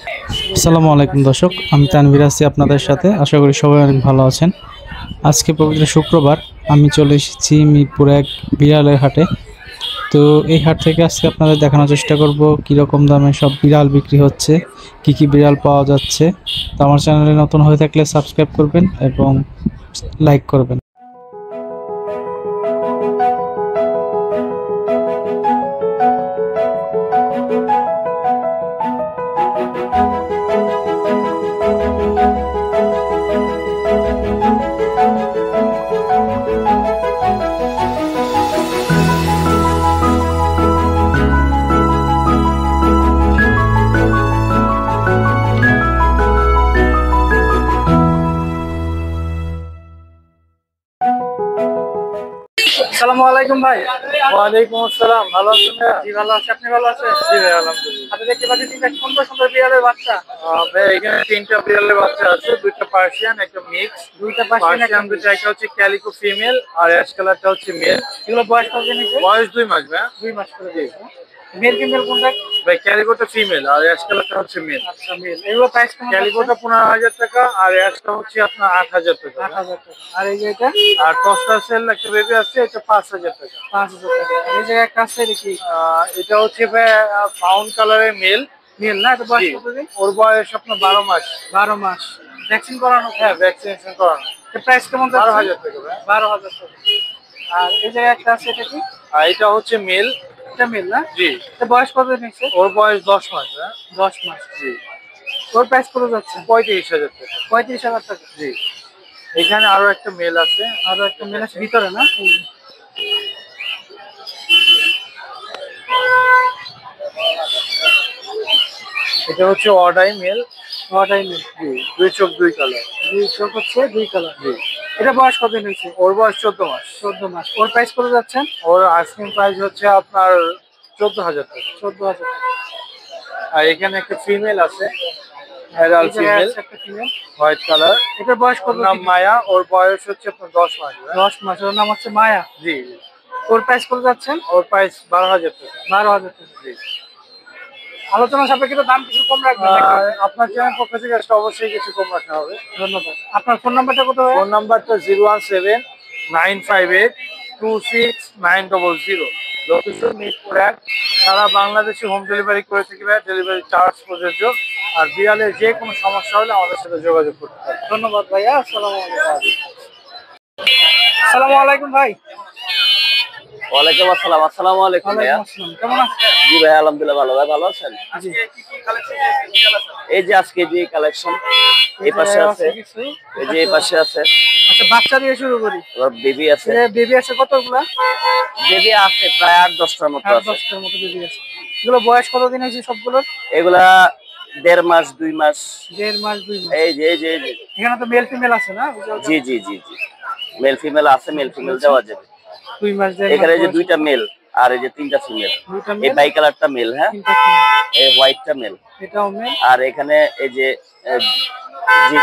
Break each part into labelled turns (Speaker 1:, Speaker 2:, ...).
Speaker 1: আসসালামু আলাইকুম দর্শক, আমি তানভীর আছি আপনাদের সাথে। আশা করি সবাই অনেক ভালো আছেন। আজকে পবিত্র শুক্রবার, আমি চলে এসেছি মিরপুর এক বিড়ালের হাটে। তো এই হাট থেকে আজকে আপনাদের দেখানোর চেষ্টা করব কীরকম দামে সব বিড়াল বিক্রি হচ্ছে, কি কি বিড়াল পাওয়া যাচ্ছে। তো আমার চ্যানেলে নতুন হয়ে থাকলে সাবস্ক্রাইব করবেন এবং লাইক করবেন।
Speaker 2: আসসালামু আলাইকুম ভাই।
Speaker 3: ওয়ালাইকুম আসসালাম। ভালো আছেন ভাইয়া?
Speaker 2: জি ভালো আছি, আপনি ভালো আছেন?
Speaker 3: জি ভাই, আলহামদুলিল্লাহ।
Speaker 2: আপনি দেখতে পাচ্ছেন তিনটা সুন্দর সুন্দর বিড়ালের বাচ্চা।
Speaker 3: ভাই এখানে তিনটা বিড়ালের বাচ্চা আছে, দুইটা পার্সিয়ান, একটা মিক্স।
Speaker 2: দুইটা পার্সিয়ান
Speaker 3: পার্সিয়ান দুইটা, একটা হচ্ছে ক্যালিকো ফিমেল আর অ্যাশ কালারটা হচ্ছে মেল।
Speaker 2: এগুলো বয়স কতদিন হয়েছে?
Speaker 3: বয়স 2 মাস ভাই।
Speaker 2: 2 মাস করে দিয়েছে। মেল ফিমেল কোনটা?
Speaker 3: ভাই ক্যালিকোটা ফিমেল আর অ্যাশ কালারটা হচ্ছে মেল।
Speaker 2: আচ্ছা মেল। এগুলো প্রাইস কেমন?
Speaker 3: ক্যালিকোটা 15,000 টাকা আর অ্যাশটা হচ্ছে আপনার 8,000 টাকা।
Speaker 2: 8,000 টাকা। আর এই যে এটা
Speaker 3: আর টস্টার সেল একটা বেবি আছে, এটা 5,000 টাকা।
Speaker 2: 5,000 টাকা। আর এই যে একটা আছে দেখি
Speaker 3: এটা হচ্ছে ভাই ফাউন্ড কালারের মেল।
Speaker 2: মেল না? এটা বয়স কতদিন?
Speaker 3: ওর বয়স আপনার 12 মাস।
Speaker 2: 12 মাস। ভ্যাকসিন করানো?
Speaker 3: হ্যাঁ, ভ্যাকসিনেশন করানো।
Speaker 2: প্রাইস কেমন?
Speaker 3: 12,000 টাকা ভাই।
Speaker 2: 12,000 টাকা। আর এই যে একটা আছে এটা কি?
Speaker 3: আর এটা হচ্ছে মেল।
Speaker 2: এটা মেল না?
Speaker 3: জি।
Speaker 2: এটা বয়স কতদিন হয়েছে?
Speaker 3: ওর বয়স 10 মাস। হ্যাঁ
Speaker 2: 10 মাস।
Speaker 3: জি।
Speaker 2: ওর প্রাইস কত যাচ্ছে?
Speaker 3: 35,000 টাকা।
Speaker 2: 35,000 টাকা।
Speaker 3: জি। এখানে আরো একটা মেল আছে।
Speaker 2: আরো একটা মেল আছে ভিতরে না?
Speaker 3: এটা হচ্ছে অডাই মেল।
Speaker 2: ওটাই মেল।
Speaker 3: জি। দুই চোখ দুই কালার।
Speaker 2: দুই চোখ হচ্ছে দুই কালার।
Speaker 3: জি।
Speaker 2: এটা বয়স কতদিন হয়েছে?
Speaker 3: ওর বয়স 14 মাস।
Speaker 2: 14 মাস। ওর প্রাইস কত যাচ্ছেন?
Speaker 3: ওর আইসক্রিম প্রাইস হচ্ছে আপনার 14,000 টাকা।
Speaker 2: 14,000 টাকা।
Speaker 3: আর এখানে একটা ফিমেল আছে, অ্যাডাল্ট
Speaker 2: এই জায়গায়
Speaker 3: ফিমেল,
Speaker 2: আছে একটা ফিমেল।
Speaker 3: White colour.
Speaker 2: এটার বয়স কত?
Speaker 3: ওর নাম মায়া। ওর বয়স হচ্ছে আপনার 10 মাস।
Speaker 2: 10 মাস। ওর নাম হচ্ছে মায়া।
Speaker 3: জি।
Speaker 2: ওর প্রাইস কত যাচ্ছেন?
Speaker 3: ওর প্রাইস 12,000 টাকা।
Speaker 2: 12,000 টাকা।
Speaker 3: জি।
Speaker 2: আলোচনা সাপেক্ষে তো দাম কিছু কম রাখবেন নাকি?
Speaker 3: আপনার চ্যানেল পক্ষ থেকে একটা অবশ্যই কিছু কম রাখা হবে।
Speaker 2: ধন্যবাদ। আপনার ফোন নাম্বারটা কত?
Speaker 3: ফোন নাম্বারটা 017-958-26900। লোকেশন মিরপুর 1। সারা বাংলাদেশে হোম ডেলিভারি করে থাকি ভাই, ডেলিভারি চার্জ প্রযোজ্য। আর বিড়ালের যে কোনো সমস্যা হলে আমাদের সাথে যোগাযোগ করতে পারেন।
Speaker 2: ধন্যবাদ ভাইয়া। আসসালামু আলাইকুম। আসসালামু আলাইকুম ভাই।
Speaker 4: ওয়ালাইকুম আসসালাম। আসসালামু আলাইকুম ভাইয়া।
Speaker 2: ওয়ালাইকুম আসসালাম। কেমন আছেন?
Speaker 4: জি ভাই, আলহামদুলিল্লাহ ভালো। ভাই ভালো আছেন?
Speaker 2: জি।
Speaker 4: এই যে আজকে যে কালেকশন এই পাশে আছে,
Speaker 2: কিছু।
Speaker 4: এই যে এই পাশে আছে,
Speaker 2: আচ্ছা বাচ্চা দিয়ে শুরু করি।
Speaker 4: আবার বেবি আছে।
Speaker 2: বেবি আছে কতগুলা?
Speaker 4: বেবি আছে প্রায় 8-10টার মতো আছে।
Speaker 2: 10টার মতো বেবি আছে। এগুলো বয়স কতদিন হয়েছে সবগুলোর?
Speaker 4: এগুলা 1.5 মাস 2 মাস।
Speaker 2: 1.5 মাস 2 মাস।
Speaker 4: এই যে
Speaker 2: এখানে তো মেল ফিমেল আছে না?
Speaker 4: জি জি জি জি, মেল ফিমেল আছে, মেল ফিমেল দেওয়া যাবে।
Speaker 2: 2 মাস।
Speaker 4: এখানে যে দুইটা মেল আর এই যে তিনটা ফিমেল।
Speaker 2: দুইটা
Speaker 4: এই
Speaker 2: মেল,
Speaker 4: বাই কালারটা মেল, হ্যাঁ,
Speaker 2: তিনটা ফিমেল।
Speaker 4: এই হোয়াইটটা মেল।
Speaker 2: এটাও মেল।
Speaker 4: আর এখানে এই যে জি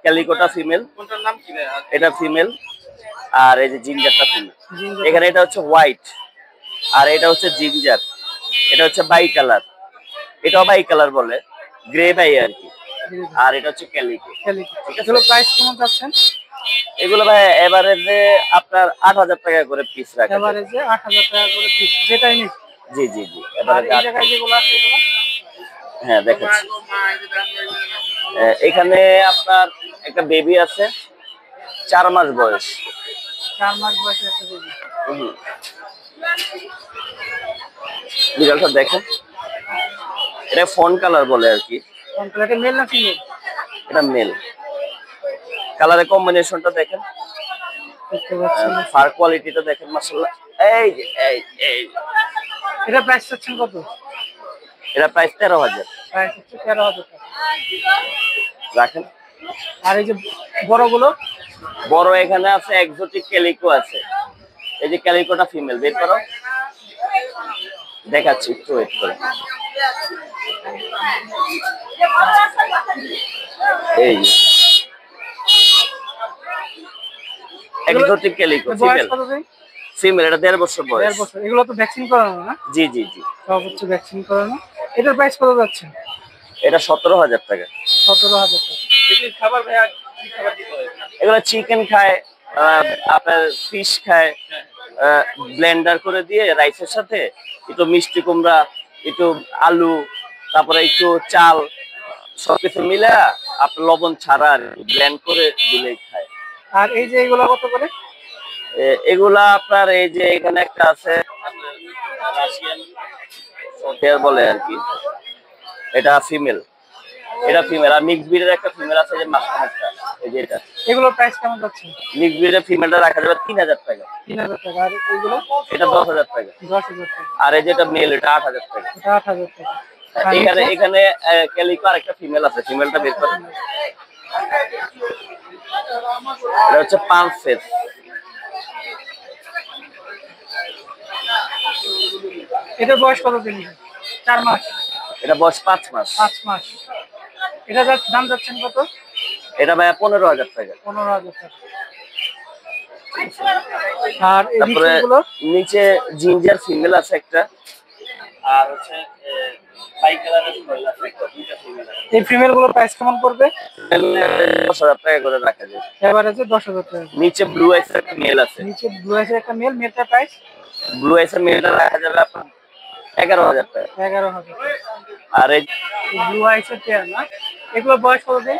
Speaker 4: ক্যালিকোটা ফিমেল।
Speaker 2: কোনটার নাম কি ভাই?
Speaker 4: এটা ফিমেল। আর এই যে জিঞ্জারটা ফিমেল।
Speaker 2: জিঞ্জার।
Speaker 4: এখানে এটা হচ্ছে হোয়াইট আর এটা হচ্ছে জিঞ্জার। এটা হচ্ছে বাই কালার, এটাও বাই কালার বলে, গ্রে বাই আর কি। আর এটা হচ্ছে ক্যালিকো। ঠিক আছে।
Speaker 2: এগুলো প্রাইস কেমন যাচ্ছেন?
Speaker 4: এগুলো ভাই এভারেজে আপনার 8,000 টাকা করে পিস রাখা যায়।
Speaker 2: এভারেজে 8,000 টাকা করে পিস, যেটাই নিন।
Speaker 4: জি জি জি,
Speaker 2: আর
Speaker 4: এভারেজে
Speaker 2: এই জায়গায় যেগুলো আছে এগুলো?
Speaker 4: হ্যাঁ দেখাচ্ছি। এখানে আপনার একটা বেবি আছে, 4 মাস বয়স।
Speaker 2: 4 মাস বয়সের একটা বেবি।
Speaker 4: বিড়ালটা দেখেন, এটা ফোন কালার বলে আর কি।
Speaker 2: এটা মেল না ফিমেল?
Speaker 4: এটা মেল। কালারের কম্বিনেশনটা দেখেন,
Speaker 2: দেখতে পাচ্ছেন।
Speaker 4: ফার কোয়ালিটিটা দেখেন, মাশাআল্লাহ। এই যে এই
Speaker 2: এটা প্রাইস চাচ্ছেন কত?
Speaker 4: এটা প্রাইস 13,000।
Speaker 2: প্রাইস হচ্ছে 13,000 টাকা।
Speaker 4: রাখেন।
Speaker 2: আর এই যে বড়গুলো?
Speaker 4: বড় এখানে আছে এক্সোটিক ক্যালিকো আছে। এই যে ক্যালিকোটা ফিমেল, বের করো, দেখাচ্ছি, একটু ওয়েট করো। এই এক্সোটিক ক্যালিকো ফিমেল। ফিমেল, এটা 1.5 বছর বয়স।
Speaker 2: 1.5 বছর। এগুলো তো ভ্যাকসিন করানো না?
Speaker 4: জি জি জি।
Speaker 2: সব হচ্ছে ভ্যাকসিন করানো। এটার প্রাইস কত যাচ্ছে?
Speaker 4: এটা 17,000 টাকা।
Speaker 2: 17,000 টাকা।
Speaker 3: খাবার ভাইয়া কি খাবার দিতে হয়?
Speaker 4: এগুলো চিকেন খায়, আপনার ফিশ খায়, ব্লেন্ডার করে দিয়ে রাইসের সাথে একটু মিষ্টি কুমড়া, একটু আলু, তারপরে একটু চাল, সবকিছু মিলে আপনার লবণ ছাড়া ব্লেন্ড করে দিলেই খায়।
Speaker 2: আর এই যে এগুলো কত করে?
Speaker 4: এগুলা আপনার এই যে এখানে একটা আছে রাশিয়ান শর্টহেয়ার বলে আর কি, এটা ফিমেল, এটা ফিমেল। আর মিক্স ব্রিডের একটা ফিমেল আছে যে মাঝখানেরটা, এই যে এটা।
Speaker 2: এগুলোর প্রাইস কেমন যাচ্ছে?
Speaker 4: মিক্স ব্রিডের ফিমেলটা রাখা যাবে 3,000 টাকা।
Speaker 2: 3,000 টাকা। আর এগুলো?
Speaker 4: এটা 10,000 টাকা।
Speaker 2: 10,000 টাকা।
Speaker 4: আর এই যেটা মেল, এটা 8,000 টাকা।
Speaker 2: এটা 8,000 টাকা। আর
Speaker 4: এখানে
Speaker 2: নিচে?
Speaker 4: এখানে ক্যালিকো আর একটা ফিমেল আছে, ফিমেলটা বের করে। এটা হচ্ছে পাঁচ ফেস।
Speaker 2: এটার বয়স কত দিন? 4 মাস?
Speaker 4: এটা বয়স 5 মাস।
Speaker 2: 5 মাস। এটা দাম যাচ্ছেন কত?
Speaker 4: এটা ভাইয়া 15,000 টাকা।
Speaker 2: 15,000 টাকা। আর এই
Speaker 4: তারপরে
Speaker 2: নিচেগুলো?
Speaker 4: নিচে জিঞ্জার ফিমেল আছে একটা, আর হচ্ছে বাই কালারের ফিমেল আছে একটা, দুইটা ফিমেল আছে।
Speaker 2: এই ফিমেল গুলো প্রাইস কেমন পড়বে?
Speaker 4: 10,000 টাকা করে রাখা যায়।
Speaker 2: এভারেজে 10,000 টাকা।
Speaker 4: নিচে ব্লু আইসের একটা মেল আছে।
Speaker 2: নিচে ব্লু আইসের একটা মেল, মেলটার প্রাইস?
Speaker 4: ব্লু আইসের মেলটা রাখা যাবে আপনার 11,000 টাকা।
Speaker 2: 11,000 টাকা।
Speaker 4: আর এই
Speaker 2: ব্লু আইসের পেয়ার না? এগুলো বয়স কত দিন?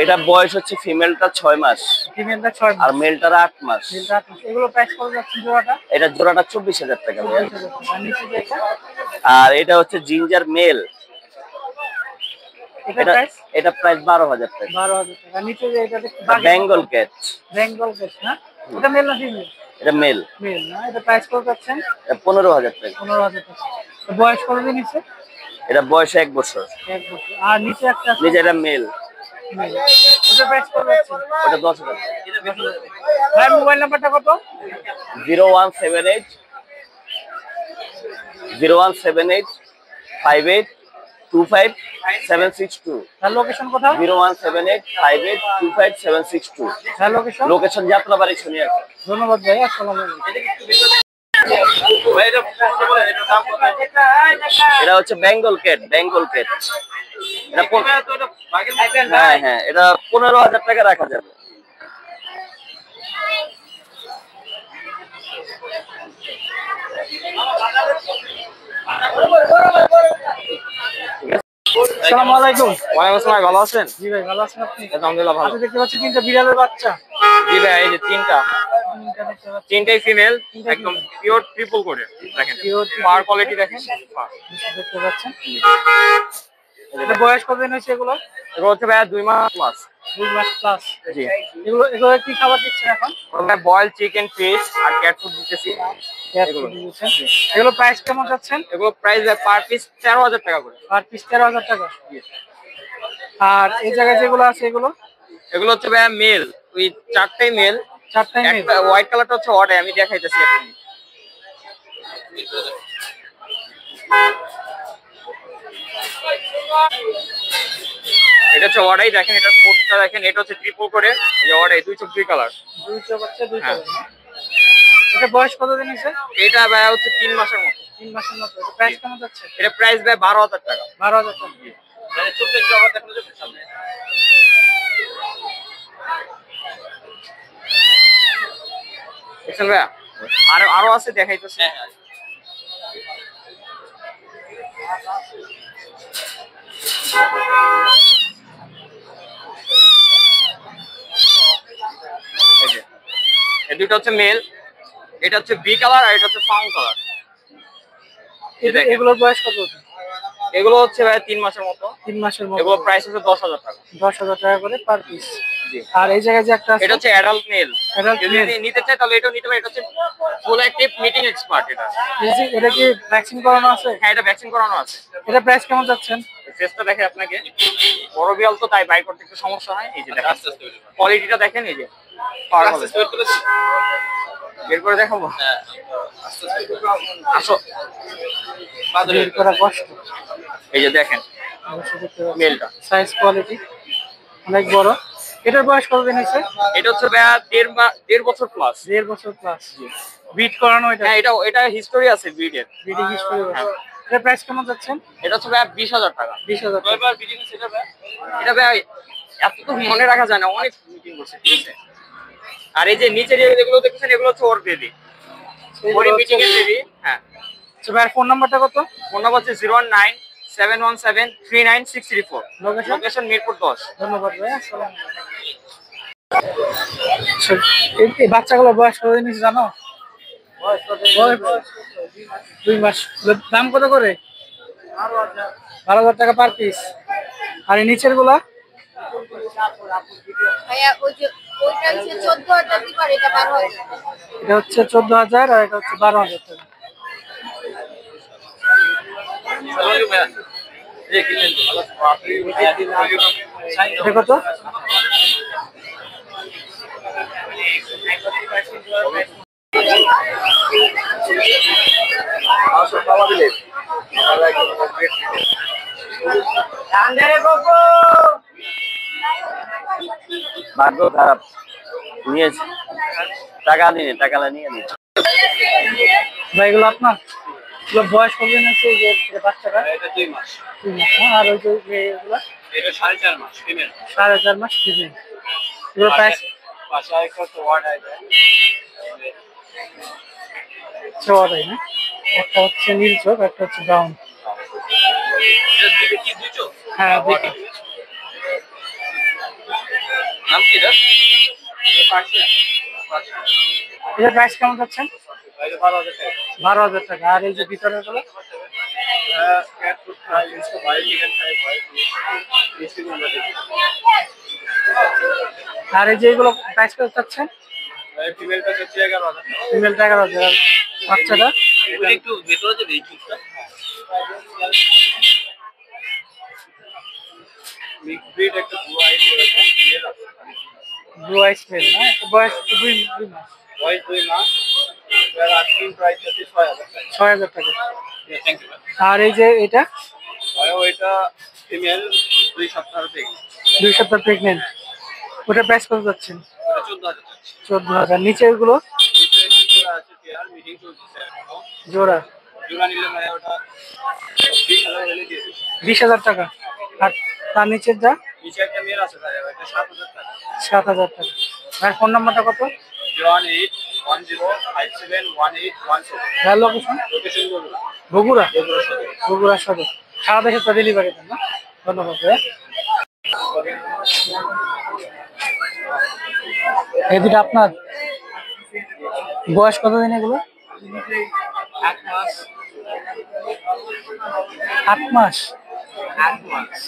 Speaker 4: এটা বয়স হচ্ছে ফিমেলটা 6 মাস
Speaker 2: ফিমেলটা 6
Speaker 4: আর
Speaker 2: মাস।
Speaker 4: মেলটার 8 মাস।
Speaker 2: মেলটা 8 মাস। এগুলো প্রাইস কত যাচ্ছে জোড়াটা?
Speaker 4: এটা জোড়াটা 24,000 টাকা ভাইয়া।
Speaker 2: 24,000 টাকা। আর নিচে যেটা?
Speaker 4: আর এটা হচ্ছে জিঞ্জার মেল,
Speaker 2: এটা
Speaker 4: এটা
Speaker 2: প্রাইস?
Speaker 4: এটা প্রাইস 12,000 টাকা।
Speaker 2: 12,000 টাকা। আর নিচে যে এটা
Speaker 4: বেঙ্গল ক্যাট,
Speaker 2: বেঙ্গল ক্যাট না? এটা মেল না ফিমেল?
Speaker 4: এটা মেল,
Speaker 2: মেল না? এটা প্রাইস কত যাচ্ছেন?
Speaker 4: এটা 15,000 টাকা।
Speaker 2: 15,000 টাকা। তো বয়স কত দিন নিচে?
Speaker 4: এটা বয়স 1 বছর।
Speaker 2: 1 বছর। আর নিচে একটা আছে
Speaker 4: নিচে এটা মেল,
Speaker 2: মেল। এটা প্রাইস কত যাচ্ছে?
Speaker 4: ওটা 10,000 টাকা।
Speaker 2: ভাই মোবাইল নাম্বারটা কত?
Speaker 4: 0178 5825
Speaker 2: তার লোকেশন কোথাও?
Speaker 4: 0178 5825
Speaker 2: তার লোকেশন?
Speaker 4: লোকেশন যাত্রাবাড়ি শুনিয়াকে।
Speaker 2: ধন্যবাদ ভাই। আসসালামু আলাইকুম।
Speaker 4: এটা হচ্ছে বেঙ্গল ক্যাট, বেঙ্গল ক্যাট। এটা হ্যাঁ হ্যাঁ, এটা 15,000 টাকা রাখা যাবে।
Speaker 2: আসসালামু আলাইকুম।
Speaker 3: ওয়ালাইকুম আসসালাম, ভালো আছেন?
Speaker 2: জি ভাই, ভালো আছেন আপনি?
Speaker 3: আলহামদুলিল্লাহ ভালো।
Speaker 2: আপনি দেখতে পাচ্ছি তিনটা বিড়ালের বাচ্চা।
Speaker 3: জি ভাই, এই যে তিনটা,
Speaker 2: তিনটা দেখতে পাচ্ছি।
Speaker 3: তিনটাই ফিমেল, একদম পিওর ট্রিপল করে দেখেন,
Speaker 2: Pure
Speaker 3: পাওয়ার কোয়ালিটি দেখেন।
Speaker 2: দেখতে পাচ্ছেন। এটা বয়স কতদিন হয়েছে এগুলো?
Speaker 3: এগুলো হচ্ছে ভাইয়া 2 মাস প্লাস।
Speaker 2: 2 মাস প্লাস।
Speaker 3: জি,
Speaker 2: এগুলো কি খাবার দিচ্ছেন এখন?
Speaker 3: আমরা বয়েল চিকেন, ফিশ আর ক্যাট ফুড দিতেছি।
Speaker 2: এগুলো দিচ্ছেন। এগুলো প্রাইস কেমন যাচ্ছেন?
Speaker 3: এগুলো প্রাইস পার পিস 13,000 টাকা করে।
Speaker 2: পার পিস 13,000 টাকা। আর এই জায়গায় যেগুলো আছে এগুলো?
Speaker 3: এগুলো হচ্ছে ভাইয়া মেল, ওই চারটাই মেল।
Speaker 2: চারটাই মেল।
Speaker 3: একটা হোয়াইট কালারটা হচ্ছে অর্ডার, আমি দেখাইতেছি এক মিনিট। এটা হচ্ছে অর্ডাই, দেখেন এটা কোটটা দেখেন, এটা হচ্ছে ট্রিপল করে, এই অর্ডাই 2 চোখ 2 কালার।
Speaker 2: দুই চোখ হচ্ছে, দুই
Speaker 3: হ্যাঁ।
Speaker 2: চোখ। এটা বয়স কতদিন হয়েছে?
Speaker 3: এটা ভাইয়া হচ্ছে 3 মাসের মতো।
Speaker 2: 3 মাসের মতো। এটা প্রাইস কেমন যাচ্ছে?
Speaker 3: এটা প্রাইস ভাই 12,000 টাকা।
Speaker 2: 12,000 টাকা।
Speaker 3: মানে ছোট্ট একটা অর্ডার দেখানো যাবে সামনে। দেখছেন ভাইয়া, আরো আছে দেখাইতেছি। এই যে, এই দুটো হচ্ছে মেল, এটা হচ্ছে বি কালার আর এটা হচ্ছে ফাউন্ড কালার। দেখেন।
Speaker 2: এগুলোর বয়স কত?
Speaker 3: এগুলো হচ্ছে ভাই 3 মাসের মতো।
Speaker 2: 3 মাসের মতো।
Speaker 3: এগুলো প্রাইস হচ্ছে 10,000 টাকা।
Speaker 2: 10,000 টাকা করে পার পিস।
Speaker 3: জি।
Speaker 2: আর এই জায়গায় যে একটা আছে?
Speaker 3: এটা হচ্ছে অ্যাডাল্ট মেল।
Speaker 2: Adult
Speaker 3: যদি
Speaker 2: male।
Speaker 3: নিতে চাই তাহলে এটাও নিতে পারে। এটা হচ্ছে ফুল অ্যাক্টিভ মিটিং এক্সপার্ট এটা।
Speaker 2: এটা কি ভ্যাকসিন করানো আছে?
Speaker 3: হ্যাঁ, এটা ভ্যাকসিন করানো আছে।
Speaker 2: এটা প্রাইস কেমন যাচ্ছেন?
Speaker 3: ফেসটা দেখে আপনাকে, বড় বিড়াল তো তাই বাই করতে একটু সমস্যা হয়। এই যে দেখেন, কোয়ালিটিটা দেখেন, এই যে পাওয়ার বের করে দেখাবো। আসো,
Speaker 2: বের করা কষ্ট।
Speaker 3: এই যে দেখেন
Speaker 2: অবশ্যই দেখতে পাচ্ছেন।
Speaker 3: মেলটা।
Speaker 2: সাইজ কোয়ালিটি অনেক বড়। এটার বয়স কতদিন হয়েছে?
Speaker 3: এটা হচ্ছে ভাইয়া 1.5 বছর প্লাস।
Speaker 2: 1.5 বছর প্লাস। ব্রিড করানো এটা?
Speaker 3: হ্যাঁ, এটা হিস্টোরি আছে ব্রিডের।
Speaker 2: ব্রিডিং হিস্টরি আছে।
Speaker 3: এর প্রাইস কেমন যাচ্ছেন?
Speaker 2: এটা হচ্ছে ভাই 20,000 টাকা।
Speaker 3: 20,000 টাকা।
Speaker 2: কয়বার মিটিং হচ্ছে এটা ভাই? এটা ভাই এত তো মনে রাখা যায় না, অনেক মিটিং করছে, ঠিক আছে। আর এই যে নিচের যেগুলো দেখছেন এগুলো হচ্ছে ওর বেবি, ওরই মিটিং এর বেবি। হ্যাঁ।
Speaker 3: আচ্ছা ভাইয়ের ফোন নাম্বারটা কত?
Speaker 2: ফোন নাম্বার হচ্ছে 019-717-39634। লোকেশন মিরপুর 10।
Speaker 3: ধন্যবাদ ভাই, আসসালামু আলাইকুম। এই বাচ্চাগুলোর বয়স কতদিন হয়েছে জানো? বয়স 2 মাস। দাম কত করে? 12,000 টাকা পার পিস। আর এই নিচের গুলা?
Speaker 5: ভাইয়া ওইটা হচ্ছে 14,000 দিবার, এটা 12,000।
Speaker 3: এটা হচ্ছে 14,000 আর এটা হচ্ছে 12,000 টাকা। এটা কত?
Speaker 4: ভাগ্য খারাপ, নিয়েছে টাকা নিয়ে নিয়ে নিয়েছে।
Speaker 3: ভাই এগুলো আপনার? এগুলো বয়স কতদিন আছে যে বাচ্চাটা?
Speaker 2: এটা 2 মাস।
Speaker 3: 2 মাস। আর ওই যে এগুলো?
Speaker 2: এটা 4.5 মাস ফিমেল।
Speaker 3: 4.5 মাস ফিমেল। এগুলো প্রাইস?
Speaker 2: বাসায় কত ওয়ার্ড আছে?
Speaker 3: চড়াই না? একটা হচ্ছে নীল চোখ, একটা হচ্ছে ব্রাউন।
Speaker 2: এটা দিকে কি দুটো?
Speaker 3: হ্যাঁ দেখি।
Speaker 2: নাম কি এটা?
Speaker 3: এটার প্রাইস কেমন যাচ্ছেন?
Speaker 2: এটা 12,000 টাকা।
Speaker 3: 12,000 টাকা। আর এই যে ভিতরের গুলো?
Speaker 2: ক্যাট ফুড খাই, इसको भाई चिकन खाई, भाई इसकी गुंडा देखी।
Speaker 3: আর এই যে এগুলো প্রাইস কত যাচ্ছেন?
Speaker 2: भाई फीमेल का হচ্ছে 11,000 টাকা।
Speaker 3: ফিমেলটা 11,000। বাচ্চাটা?
Speaker 2: এটা একটু ভেতরে যাবে এই চুপটা। মিক্স ব্রিড একটা ব্লু আইস আছে, মেল আছে।
Speaker 3: ব্লু আইস মেল না? এটা বয়স 2 মাস।
Speaker 2: বয়স 2 মাস। এর আস্কিং প্রাইস হচ্ছে 6,000 টাকা।
Speaker 3: 6,000 টাকা।
Speaker 2: Thank you.
Speaker 3: আর এই যে এটা?
Speaker 2: ভাই ওইটা ফিমেল 2 সপ্তাহ থেকে।
Speaker 3: 2 সপ্তাহ প্রেগনেন্ট। ওটার প্রাইস কত যাচ্ছেন?
Speaker 2: ওটা 14,000 টাকা।
Speaker 3: 14,000। নিচে এগুলো?
Speaker 2: নিচে একটা আছে পেয়ার মিটিং চলছে এখনো।
Speaker 3: জোড়া?
Speaker 2: জোড়া নিলে ভাই ওটা 20,000 হলে দিয়ে দেব।
Speaker 3: 20,000 টাকা। আর তার নিচের যা?
Speaker 2: নিচে একটা মেল আছে ভাই, ওটা 7,000 টাকা।
Speaker 3: 7,000 টাকা। আর ফোন নাম্বারটা কত?
Speaker 2: 01810171817।
Speaker 3: হ্যাঁ, লোকেশন?
Speaker 2: লোকেশন বলুন।
Speaker 3: বগুড়া?
Speaker 2: বগুড়া সদর।
Speaker 3: বগুড়া সদর। সারা দেশে তো ডেলিভারি দেন না? ধন্যবাদ ভাইয়া। এই দুটো আপনার? বয়স কতদিন এগুলো?
Speaker 2: 8 মাস।
Speaker 3: 8 মাস।
Speaker 2: 8 মাস।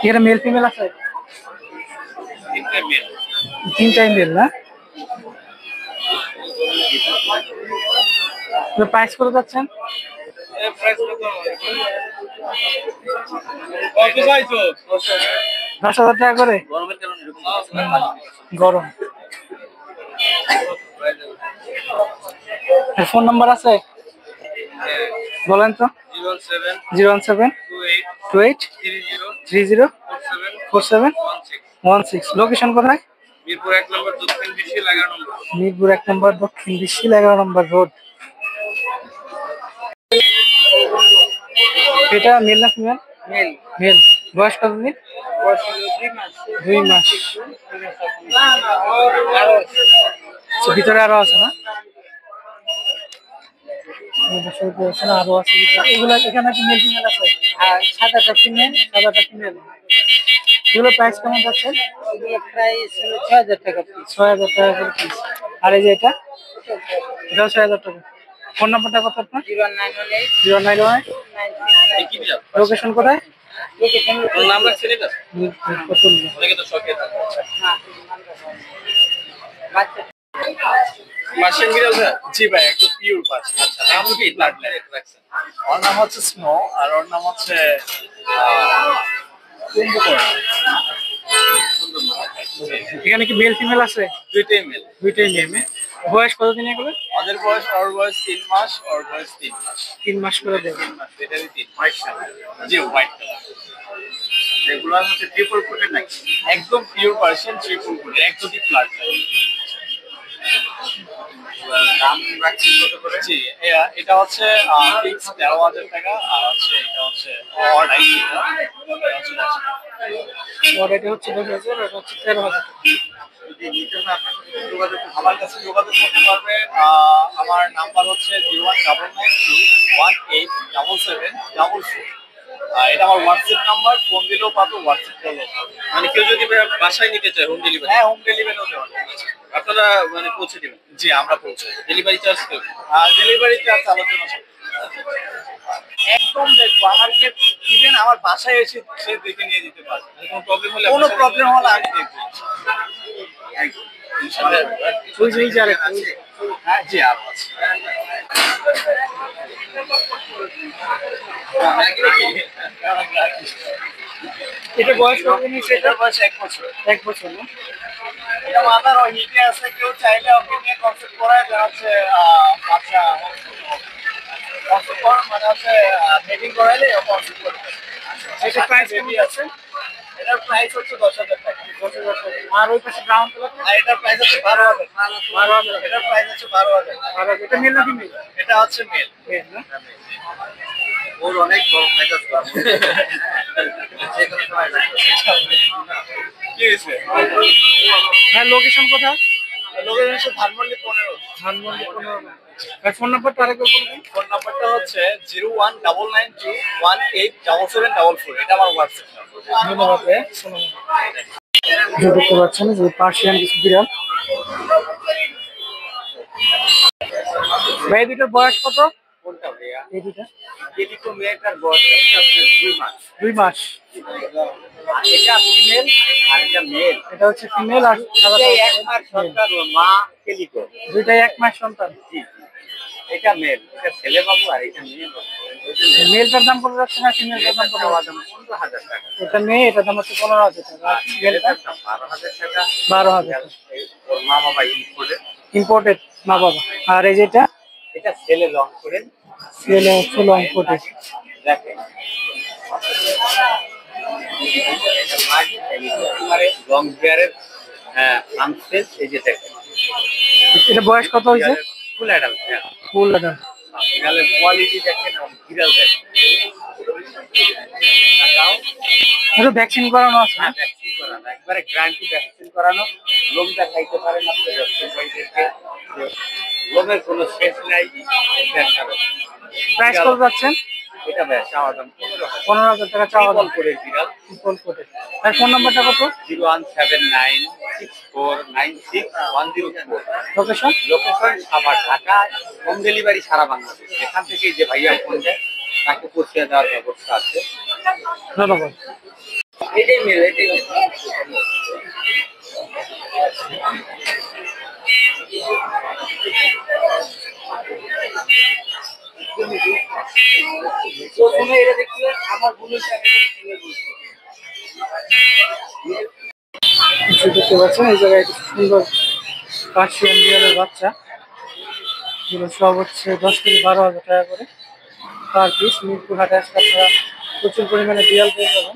Speaker 3: এখানে মেল ফিমেল আছে?
Speaker 2: তিনটে মেল।
Speaker 3: 3টাই মেল না? প্রাইস করে যাচ্ছেন?
Speaker 2: প্রাইস কত? কত চাইছো?
Speaker 3: 10,000 টাকা করে?
Speaker 2: গরমের কারণে এরকম
Speaker 3: গরম। ফোন নাম্বার আছে? বলেন তো।
Speaker 2: 07
Speaker 3: 017 28
Speaker 2: 28 30
Speaker 3: 30 47 16। লোকেশন কোথায়?
Speaker 2: মিরপুর 1 নম্বর দক্ষিণ বিশিল 11 নম্বর।
Speaker 3: মিরপুর 1 নম্বর দক্ষিণ বিশিল 11 নম্বর রোড। এটা মেল না ফিমেল?
Speaker 2: মেল।
Speaker 3: মেল। বয়স কতদিন?
Speaker 2: বয়স 2 মাস।
Speaker 3: 2 মাস। আচ্ছা, ভিতরে আরো আছে না? আরো আছে ভিতরে। এগুলো এখানে কি মেল ফিমেল আছে? হ্যাঁ, সাদাটা ফিমেল, সাদাটা ফিমেল। এগুলো প্রাইস কেমন যাচ্ছে?
Speaker 5: এগুলো প্রাইস হলো 6,000 টাকা পিস।
Speaker 3: 6,000 টাকা করে পিস। আর এই যে এটা? এটাও 6,000 টাকা। ফোন নাম্বারটা কত আপনার?
Speaker 5: 0918
Speaker 3: 091।
Speaker 5: 969।
Speaker 2: কি বিয়া?
Speaker 3: লোকেশন কোথায়?
Speaker 5: লোকেশন
Speaker 2: তোর নাম রাখছিস এটা?
Speaker 3: কতুল।
Speaker 2: অনেকে তো শখে থাকে।
Speaker 5: বাচ্চা
Speaker 2: মাশিং বিড়াল না? জি ভাই, একদম পিওর পাঁচ। আচ্ছা, নাম কি? ব্লাড লাইন রাখছেন। ওর নাম হচ্ছে স্নো আর ওর নাম হচ্ছে কুম্ভকর্ণ।
Speaker 3: এখানে কি মেল ফিমেল আছে?
Speaker 2: দুইটাই মেল।
Speaker 3: দুইটাই মেল। বয়স কতদিন এগুলো?
Speaker 2: ওদের বয়স, ওর বয়স 3 মাস, ওর বয়স 3 মাস।
Speaker 3: 3 মাস করে দেবে।
Speaker 2: 3 মাস, এটারই 3 হোয়াইট কালার। জি হোয়াইট কালার।
Speaker 3: এগুলো হচ্ছে ট্রিপল কোটের নাকি? একদম পিওর পার্সিয়ান ট্রিপল কোটের এক্সোটিক ফ্লাট। দাম রাখছি কত করে? জি, এটা হচ্ছে ফিক্স 13,000 টাকা, আর হচ্ছে এটা হচ্ছে অর্ডার এটা হচ্ছে 10,000, এটা হচ্ছে 13,000 টাকা। যদি নিতে হয় আপনার সাথে আমার কাছে যোগাযোগ করতে পারবে। আমার নাম্বার হচ্ছে 01921877744। এটা আমার হোয়াটসঅ্যাপ নাম্বার, ফোন দিলেও পাবো, হোয়াটসঅ্যাপ করলেও পাবো।
Speaker 2: মানে কেউ যদি বাসায় নিতে চায় হোম ডেলিভারি?
Speaker 3: হ্যাঁ, হোম ডেলিভারিও দেওয়া যাবে।
Speaker 2: আপনারা মানে পৌঁছে দিবেন?
Speaker 3: জি, আমরা পৌঁছে।
Speaker 2: ডেলিভারি চার্জ কেউ?
Speaker 3: আর ডেলিভারি চার্জ আলোচনা একদম দেখবো আমাকে ইভেন আমার বাসায় এসে সে দেখে নিয়ে যেতে পারবে।
Speaker 2: কোনো প্রবলেম হলে
Speaker 3: কোনো প্রবলেম হলে আমি দেখবো। হ্যাঁ জি, আর আছে। এটা বয়স কত নিচ্ছে? এটার বয়স 1 বছর। 1 বছর না? এটা মাদার হিটে আছে, কেউ চাইলে ওকে নিয়ে কনসেপ্ট করায় যাচ্ছে বাচ্চা কনসেপ্ট করার মানে হচ্ছে মিটিং করাইলে কনসেপ্ট করতে। এটা প্রাইস কেমন আছে? এটার প্রাইস হচ্ছে 10,000 টাকা। 10,000 টাকা। আর ওই পাশে ব্রাউন কালার, আর এটার প্রাইস হচ্ছে 12,000। 12,000। এটার প্রাইস হচ্ছে 12,000। 12,000। এটা মেল নাকি মেল? এটা হচ্ছে মেল। মেল না? ওর অনেক মেকআপ করে। যে কোনো সময় কি হয়েছে? হ্যাঁ, লোকেশন কোথায়? লোকেশন হচ্ছে ধানমন্ডি 15। ধানমন্ডি 15। আর ফোন নাম্বারটা আরেকবার বলবেন? ফোন নাম্বারটা হচ্ছে 01992187744। এটা আমার হোয়াটসঅ্যাপ নাম্বার। ধন্যবাদ। দেখতে পাচ্ছেন যে পার্সিয়ান কিছু বিড়াল। ভাই, দুটোর বয়স কত? কোনটা ভাইয়া? এই দুটো। এই দুটো মেয়েটার বয়স হচ্ছে 2 মাস। 2 মাস। এটা ফিমেল আর এটা মেল। এটা হচ্ছে ফিমেল আর দুইটাই 1 মাস সন্তান, মা কেলিকো। দুইটাই 1 মাস সন্তান। জি। এটা মেল, এটা ছেলে বাবু, আর এটা মেয়ে বাবু। মেলটার দাম কত যাচ্ছে না ফিমেলটার দাম কত? 15,000 টাকা। এটা মেয়ে, এটা দাম হচ্ছে 15,000 টাকা। মেলটার দাম 12,000 টাকা। 12,000। ওর মা বাবা ইম্পোর্টেড মা বাবা। আর এই যেটা? এটা ছেলে লং করে। ছেলে হচ্ছে লং কোটে। দেখেন লং হেয়ারের আনসেল, এই যে দেখেন। এটা বয়স কত হয়েছে? Full adult. Full adult. বিড়ালের কোয়ালিটি দেখেন, বিড়াল দেখেন। এটা ভ্যাকসিন করানো আছে? হ্যাঁ, ভ্যাকসিন করানো, একবারে গ্যারান্টি ভ্যাকসিন করানো। লোম দেখাইতে পারেন আপনি ভাইদেরকে, লোমের কোনো শেষ নাই। প্রাইস কত যাচ্ছেন? এটা ভাই চাওয়া দাম 15,000 টাকা চাওয়া দাম করে বিড়াল। ট্রিপল কোটে। আর ফোন নাম্বারটা কত? 01796496104। Location? Location Savar, Dhaka. Home delivery সারা বাংলাদেশ। এখান থেকে যে ভাইয়া ফোন দেয় তাকে পৌঁছে দেওয়ার ব্যবস্থা আছে। ধন্যবাদ। এটাই মেল, এটাই মেল। দেখতে পাচ্ছেন এই জায়গায় সুন্দর পার্সিয়ান বিড়ালের বাচ্চা, যেগুলো সব হচ্ছে 10 থেকে 12,000 টাকা করে পার পিস। মিরপুর হাটে আসলে আপনারা প্রচুর পরিমাণে বিড়াল পেয়ে যাবেন।